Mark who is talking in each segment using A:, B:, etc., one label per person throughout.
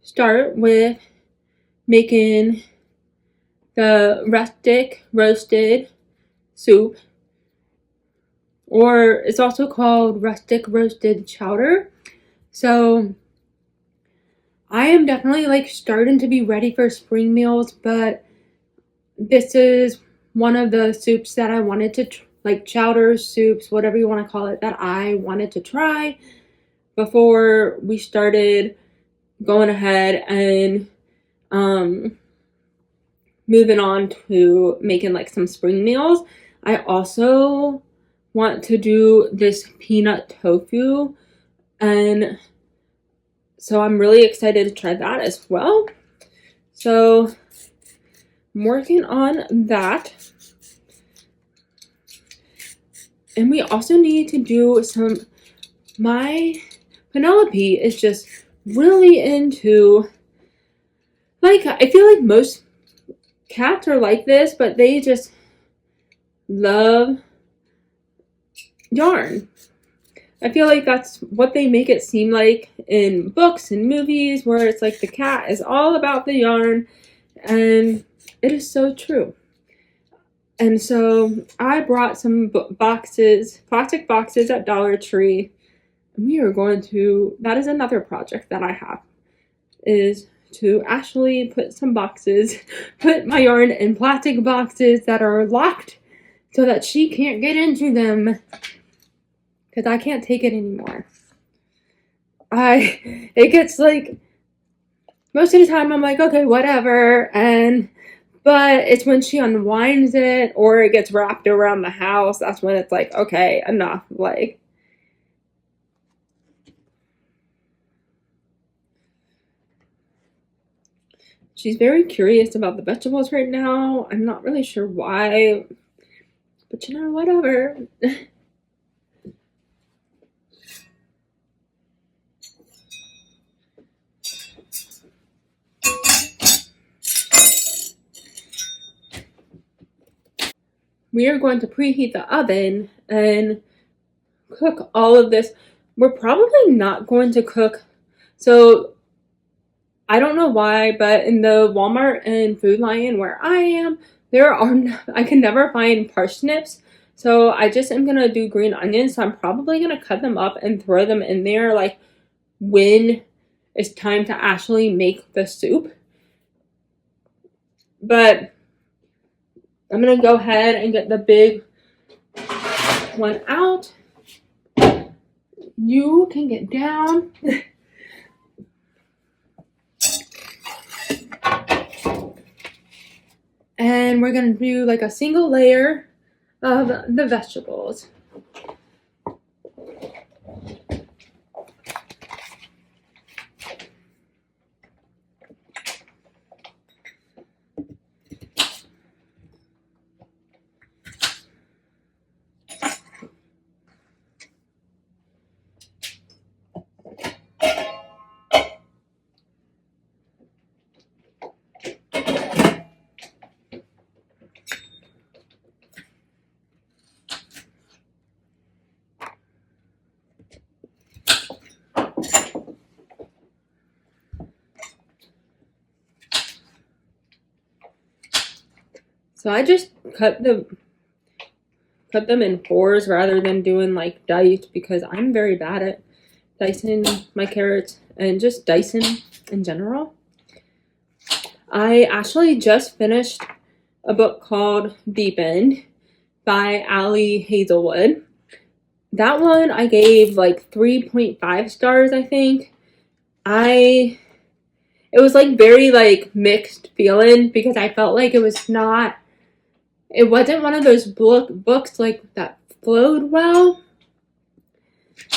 A: start with making the rustic roasted soup, or it's also called rustic roasted chowder. So I am definitely like starting to be ready for spring meals, but this is one of the soups that I wanted to like chowder soups, whatever you want to call it, that I wanted to try before we started going ahead and moving on to making like some spring meals. I also want to do this peanut tofu, and so I'm really excited to try that as well. So I'm working on that. And we also need to do some, my Penelope is just really into, like, I feel like most cats are like this, but they just love yarn. I feel like that's what they make it seem like in books and movies, where it's like the cat is all about the yarn, and it is so true. And so I brought some boxes, plastic boxes at Dollar Tree. And we are going to, that is another project that I have, is to actually put some boxes, put my yarn in plastic boxes that are locked so that she can't get into them, because I can't take it anymore. It gets like, most of the time I'm like, okay, whatever, but it's when she unwinds it or it gets wrapped around the house, that's when it's like, okay, enough. Like, she's very curious about the vegetables right now. I'm not really sure why, but you know, whatever. We are going to preheat the oven and cook all of this. We're probably not going to cook, so I don't know why, but in the Walmart and Food Lion where I am, I can never find parsnips. So I just am gonna do green onions. So I'm probably gonna cut them up and throw them in there like when it's time to actually make the soup. But I'm gonna go ahead and get the big one out. You can get down. And we're gonna do like a single layer of the vegetables. So I just cut them in fours rather than doing like dice, because I'm very bad at dicing my carrots and just dicing in general. I actually just finished a book called Deep End by Ali Hazelwood. That one I gave like 3.5 stars, I think. It was like very like mixed feeling, because I felt like it wasn't one of those books like that flowed well.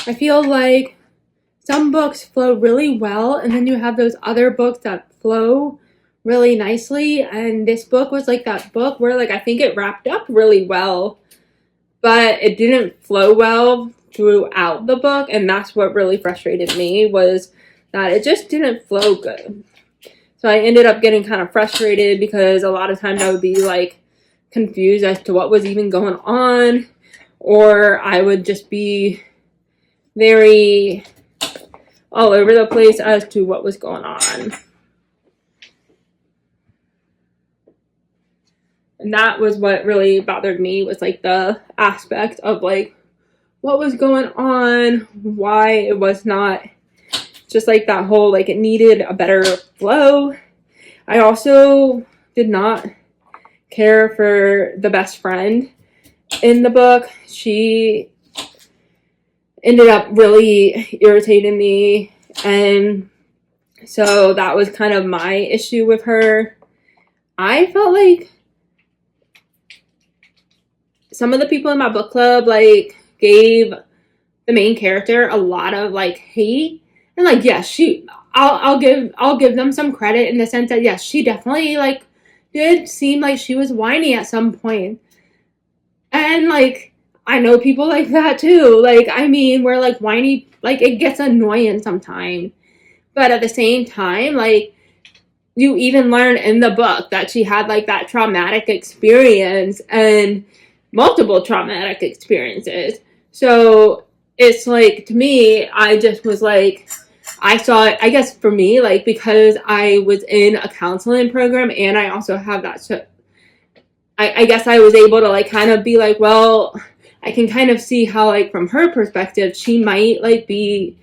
A: I feel like some books flow really well, and then you have those other books that flow really nicely, and this book was like that book where like I think it wrapped up really well, but it didn't flow well throughout the book, and that's what really frustrated me, was that it just didn't flow good. So I ended up getting kind of frustrated, because a lot of times I would be like confused as to what was even going on, or I would just be very all over the place as to what was going on. And that was what really bothered me, was like the aspect of like what was going on, why it was not just like that whole like it needed a better flow. I also did not care for the best friend in the book. She ended up really irritating me, and so that was kind of my issue with her. I felt like some of the people in my book club like gave the main character a lot of like hate, and like yes, I'll give them some credit in the sense that yes, she definitely like did seem like she was whiny at some point, and like I know people like that too. Like I mean, we're like whiny, like it gets annoying sometimes, but at the same time, like you even learn in the book that she had like that traumatic experience and multiple traumatic experiences. So it's like, to me, I just was like, I saw it, I guess for me, like because I was in a counseling program and I also have that, so I guess I was able to like kind of be like, well, I can kind of see how like from her perspective, she might like be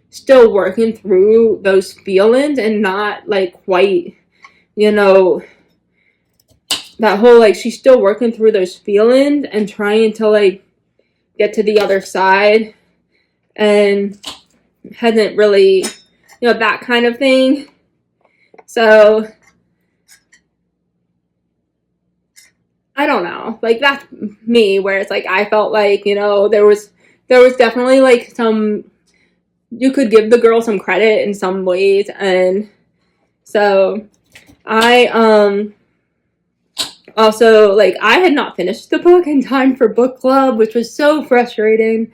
A: still working through those feelings and not like quite, you know, that whole like she's still working through those feelings and trying to like get to the other side, and hasn't really, you know, that kind of thing. So I don't know, like that's me, where it's like I felt like, you know, there was definitely like some, you could give the girl some credit in some ways. And so I also, like, I had not finished the book in time for book club, which was so frustrating,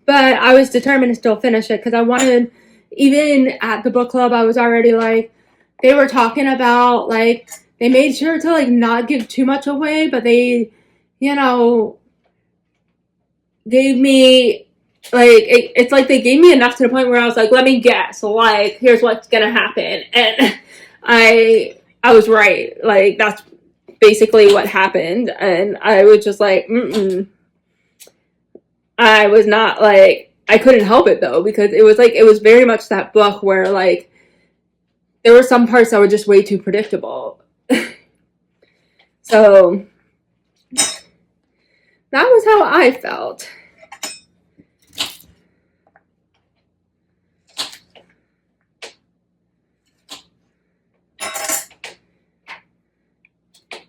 A: but I was determined to still finish it because I wanted, even at the book club, I was already like, they were talking about like, they made sure to like not give too much away, but they, you know, gave me like, it's like they gave me enough to the point where I was like, let me guess, like here's what's gonna happen, and I was right. Like that's basically what happened, and I was just like, I was not like, I couldn't help it though, because it was like, it was very much that book where like there were some parts that were just way too predictable. So that was how I felt.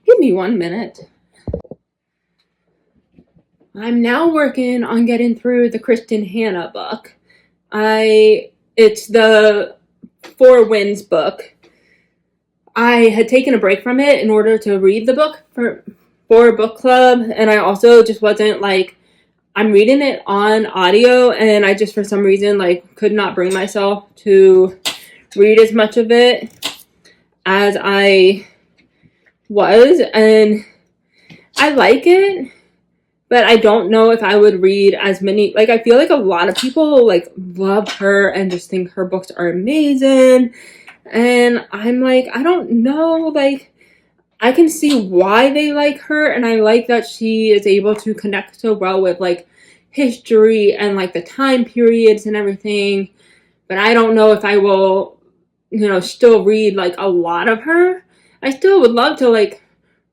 A: Give me 1 minute. I'm now working on getting through the Kristen Hanna book. It's the Four Winds book. I had taken a break from it in order to read the book for book club, and I also just wasn't like, I'm reading it on audio, and I just for some reason like could not bring myself to read as much of it as I was, and I like it, but I don't know if I would read as many. Like I feel like a lot of people like love her and just think her books are amazing, and I'm like, I don't know, like I can see why they like her, and I like that she is able to connect so well with like history and like the time periods and everything, but I don't know if I will, you know, still read like a lot of her. I still would love to like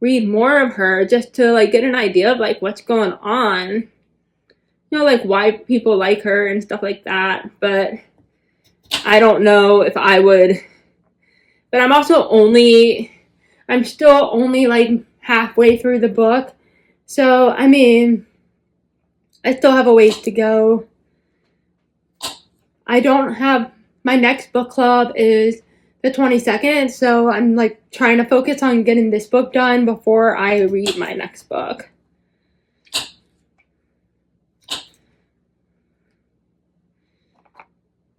A: read more of her just to like get an idea of like what's going on, you know, like why people like her and stuff like that, but I don't know if I would. But I'm still only like halfway through the book, so I mean I still have a ways to go. I don't have, my next book club is the 22nd, so I'm like trying to focus on getting this book done before I read my next book.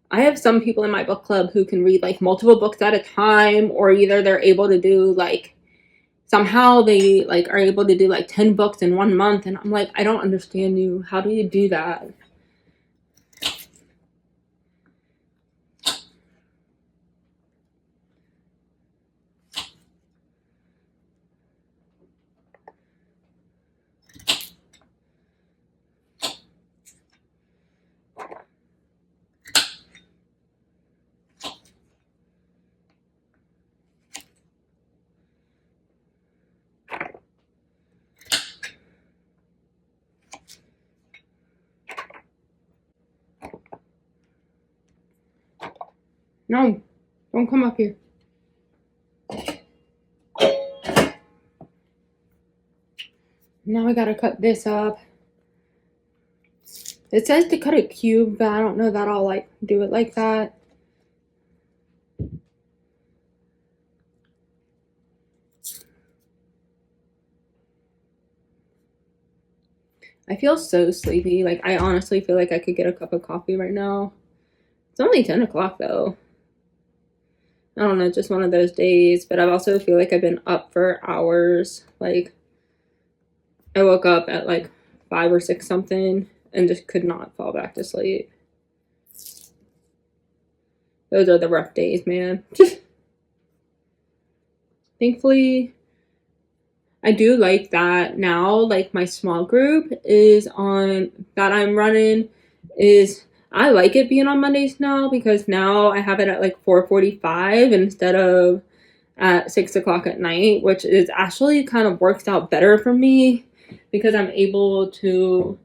A: I have some people in my book club who can read like multiple books at a time, or either they're able to do like, somehow they like are able to do like 10 books in 1 month, and I'm like, I don't understand you. How do you do that? No, don't come up here. Now I gotta cut this up. It says to cut it cube, but I don't know that I'll like do it like that. I feel so sleepy. Like, I honestly feel like I could get a cup of coffee right now. It's only 10 o'clock though. I don't know, just one of those days. But I also feel like I've been up for hours. Like, I woke up at like 5 or 6 something and just could not fall back to sleep. Those are the rough days, man. Thankfully, I do like that now, like my small group is on, that I'm running is, I like it being on Mondays now because now I have it at like 4:45 instead of at 6 o'clock at night, which is actually kind of works out better for me because I'm able to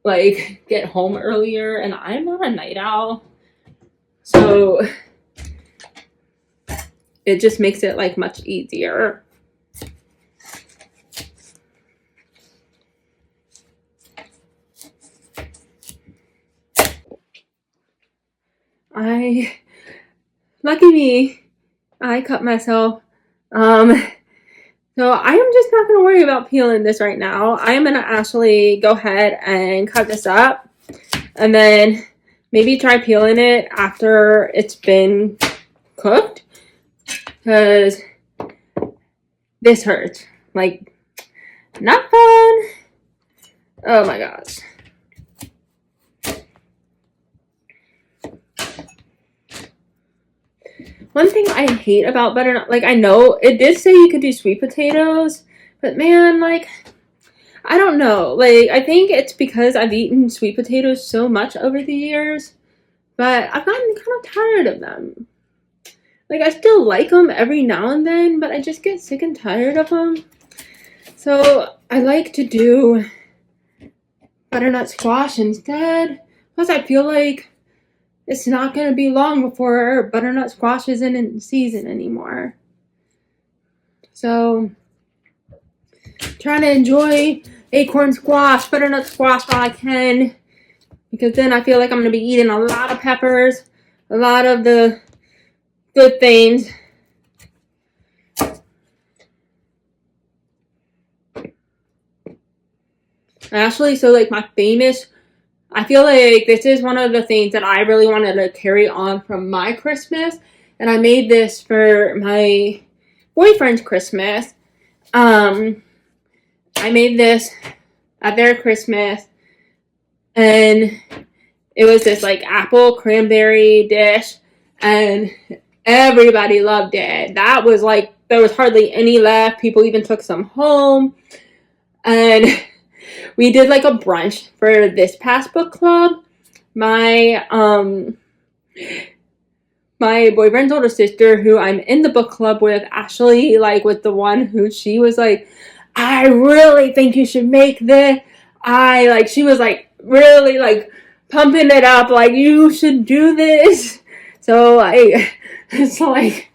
A: like get home earlier and I'm not a night owl. So it just makes it like much easier. Lucky me, I cut myself. So I am just not going to worry about peeling this right now. I am going to actually go ahead and cut this up and then maybe try peeling it after it's been cooked because this hurts. Like, not fun. Oh my gosh. One thing I hate about butternut, like I know it did say you could do sweet potatoes, but man, like, I don't know. Like, I think it's because I've eaten sweet potatoes so much over the years, but I've gotten kind of tired of them. Like, I still like them every now and then, but I just get sick and tired of them. So I like to do butternut squash instead. Plus, I feel like it's not going to be long before butternut squash isn't in season anymore. So, trying to enjoy acorn squash, butternut squash while I can. Because then I feel like I'm going to be eating a lot of peppers, a lot of the good things. Actually, so like my famous, I feel like this is one of the things that I really wanted to carry on from my Christmas. And I made this for my boyfriend's Christmas. I made this at their Christmas. And it was this like apple cranberry dish. And everybody loved it. That was like, there was hardly any left. People even took some home. And we did like a brunch for this past book club. My boyfriend's older sister, who I'm in the book club with, Ashley, like was the one who she was like, I really think you should make this. She was like really like pumping it up, like you should do this. So it's like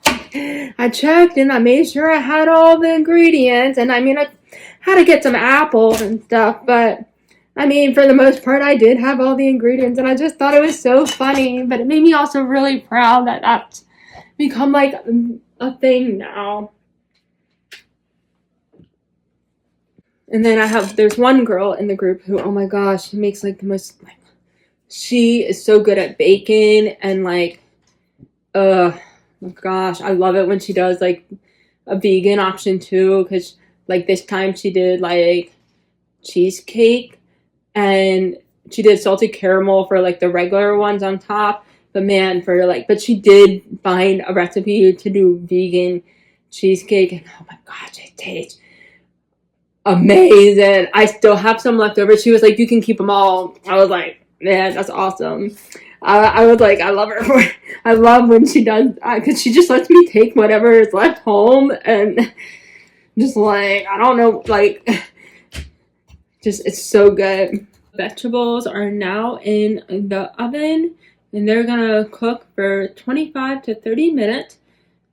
A: I checked and I made sure I had all the ingredients, and I mean I had to get some apples and stuff, but I mean, for the most part, I did have all the ingredients, and I just thought it was so funny, but it made me also really proud that that's become, like, a thing now. And then there's one girl in the group who, oh my gosh, she makes, like, the most, like, she is so good at baking, and, like, oh gosh, I love it when she does, like, a vegan option, too, because, like, this time she did, like, cheesecake. And she did salted caramel for like the regular ones on top. But man, but she did find a recipe to do vegan cheesecake. And oh my gosh, it tastes amazing. I still have some left over. She was like, you can keep them all. I was like, man, that's awesome. I was like, I love her. I love when she does, because she just lets me take whatever is left home. And just like, I don't know, like, just it's so good. Vegetables are now in the oven and they're gonna cook for 25 to 30 minutes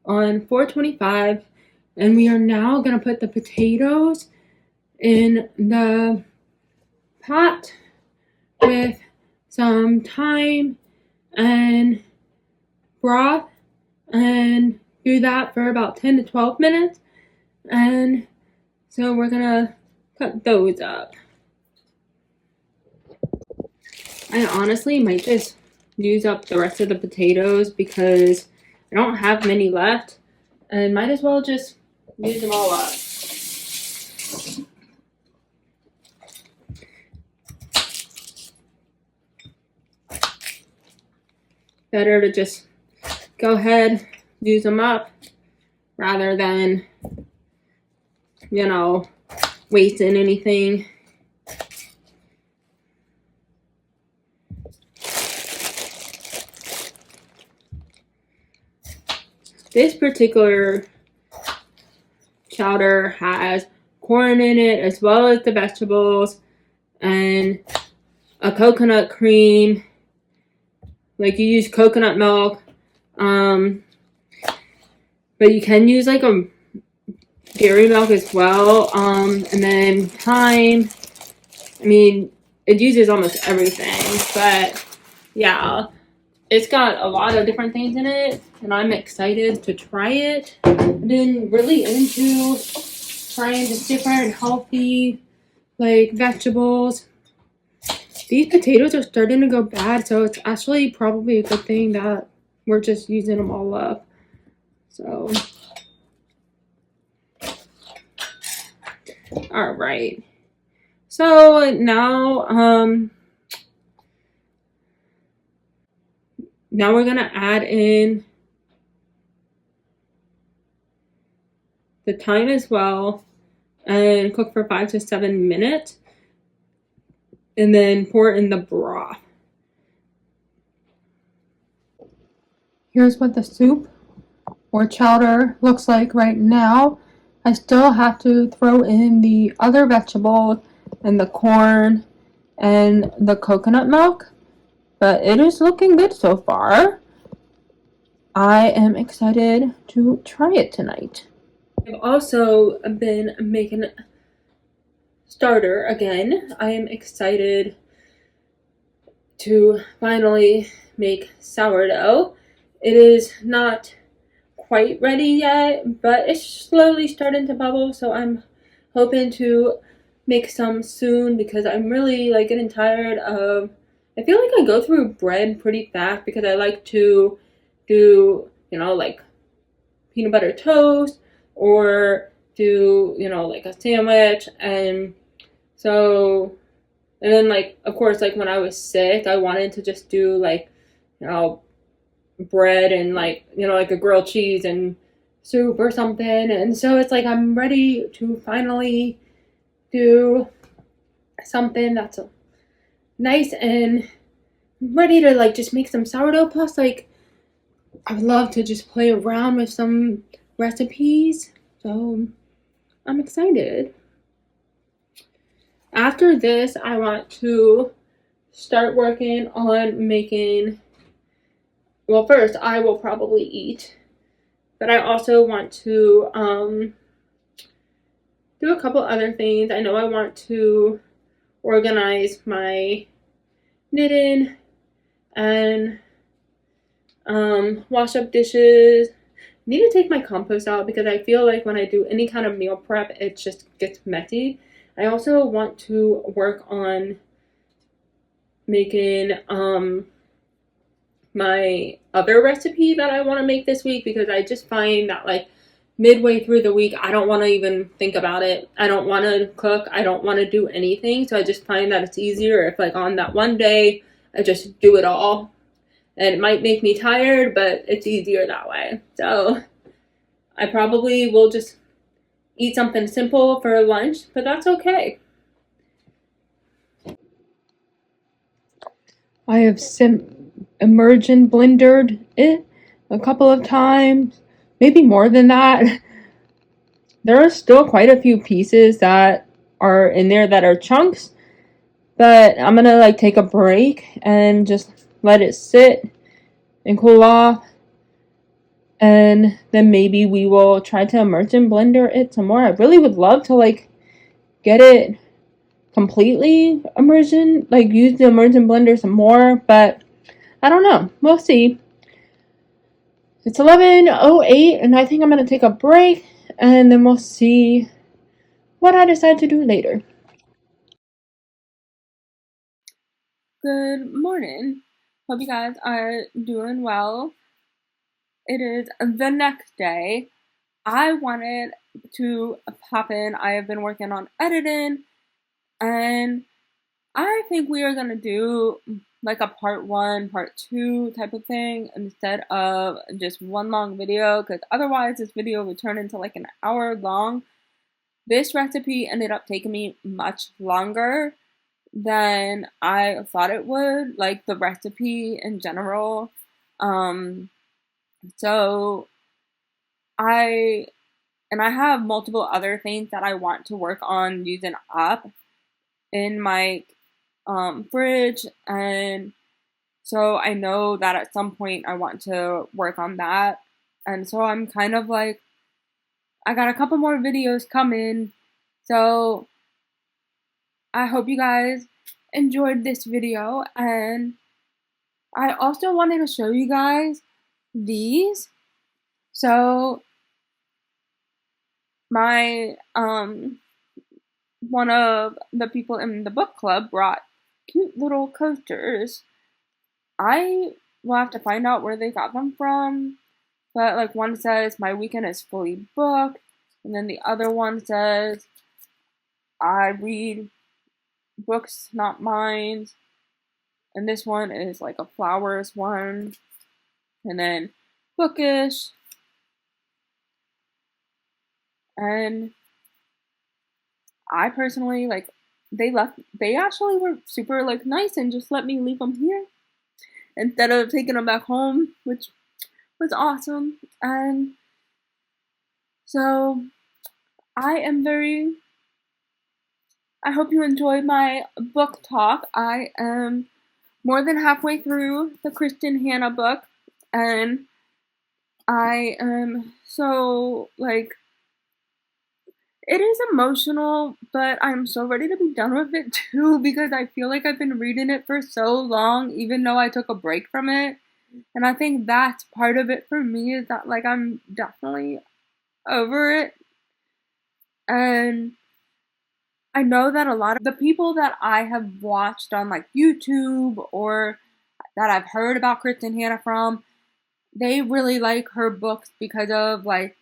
A: on 425. And we are now gonna put the potatoes in the pot with some thyme and broth, and do that for about 10 to 12 minutes. And so we're gonna cut those up. I honestly might just use up the rest of the potatoes because I don't have many left, and might as well just use them all up. Better to just go ahead, use them up, rather than, wasting anything. This particular chowder has corn in it, as well as the vegetables, and a coconut cream. Like, you use coconut milk, but you can use like a dairy milk as well, and then thyme. I mean, it uses almost everything, but yeah, it's got a lot of different things in it, and I'm excited to try it. I've been really into trying just different healthy, like, vegetables. These potatoes are starting to go bad, so it's actually probably a good thing that we're just using them all up. So, all right. So now we're gonna add in the thyme as well, and cook for 5 to 7 minutes, and then pour in the broth. Here's what the soup or chowder looks like right now. I still have to throw in the other vegetables and the corn and the coconut milk, but it is looking good so far. I am excited to try it tonight. I've also been making starter again. I am excited to finally make sourdough. It is not quite ready yet, but it's slowly starting to bubble, so I'm hoping to make some soon, because I'm really getting tired of, I feel like I go through bread pretty fast because I like to do, like peanut butter toast, or do, like a sandwich. And so, and then of course, when I was sick, I wanted to just do bread and like a grilled cheese and soup or something. And so it's I'm ready to finally do something that's nice, and ready to just make some sourdough. Plus, I would love to just play around with some recipes, so I'm excited. After this, I want to start working on making, well, first I will probably eat, but I also want to do a couple other things. I know I want to organize my knitting and wash up dishes. I need to take my compost out because I feel like when I do any kind of meal prep, it just gets messy. I also want to work on making my other recipe that I want to make this week, because I just find that midway through the week, I don't want to even think about it. I don't want to cook. I don't want to do anything. So I just find that it's easier if on that one day, I just do it all. And it might make me tired, but it's easier that way. So I probably will just eat something simple for lunch, but that's okay. I have immersion blendered it a couple of times, maybe more than that. There are still quite a few pieces that are in there that are chunks, but I'm gonna take a break and just let it sit and cool off, and then maybe we will try to immersion blender it some more. I really would love to like get it completely immersion, like use the immersion blender some more, but I don't know. We'll see. It's 11:08 and I think I'm going to take a break and then we'll see what I decide to do later. Good morning. Hope you guys are doing well. It is the next day. I wanted to pop in. I have been working on editing and I think we are going to do like a part 1, part 2 type of thing instead of just one long video, because otherwise this video would turn into like an hour long. This recipe ended up taking me much longer than I thought it would, like the recipe in general. So I have multiple other things that I want to work on using up in my fridge, and so I know that at some point I want to work on that, and so I'm kind of like, I got a couple more videos coming, so I hope you guys enjoyed this video, and I also wanted to show you guys these. So my one of the people in the book club brought cute little coasters. I will have to find out where they got them from, but like one says my weekend is fully booked, and then the other one says I read books not mine, and this one is like a flowers one, and then bookish, and I personally like, they actually were super like nice and just let me leave them here instead of taking them back home, which was awesome. And so I hope you enjoyed my book talk. I am more than halfway through the Kristen Hannah book, and I am so like, it is emotional, but I'm so ready to be done with it too, because I feel like I've been reading it for so long, even though I took a break from it. And I think that's part of it for me, is that like I'm definitely over it. And I know that a lot of the people that I have watched on like YouTube or that I've heard about Kristen Hannah from, they really like her books because of like,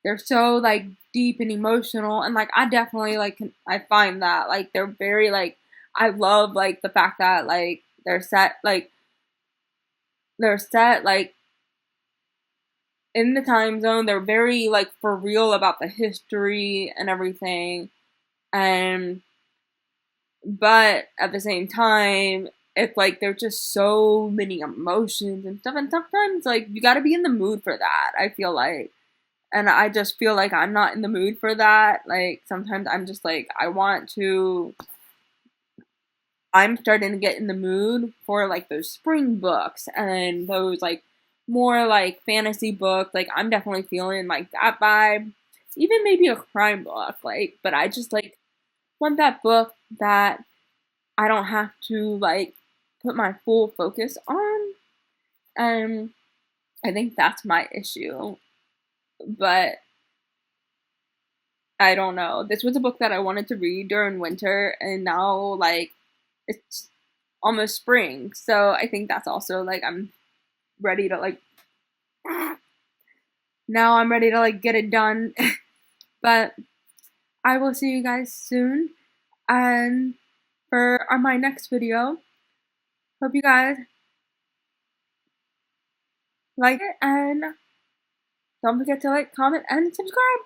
A: they're so like deep and emotional, and like I definitely like, I find that like they're very like, I love like the fact that like they're set like in the time zone. They're very like for real about the history and everything, and but at the same time it's like there's just so many emotions and stuff, and sometimes like you got to be in the mood for that, I feel like. And I just feel like I'm not in the mood for that. Like, sometimes I'm just like, I'm starting to get in the mood for like those spring books and those like more like fantasy books. Like, I'm definitely feeling like that vibe. Even maybe a crime book. Like, but I just like want that book that I don't have to like put my full focus on. And I think that's my issue. But I don't know. This was a book that I wanted to read during winter, and now like it's almost spring. So I think that's also like I'm ready to like now I'm ready to like get it done. But I will see you guys soon, and for my next video. Hope you guys like it, and don't forget to like, comment, and subscribe.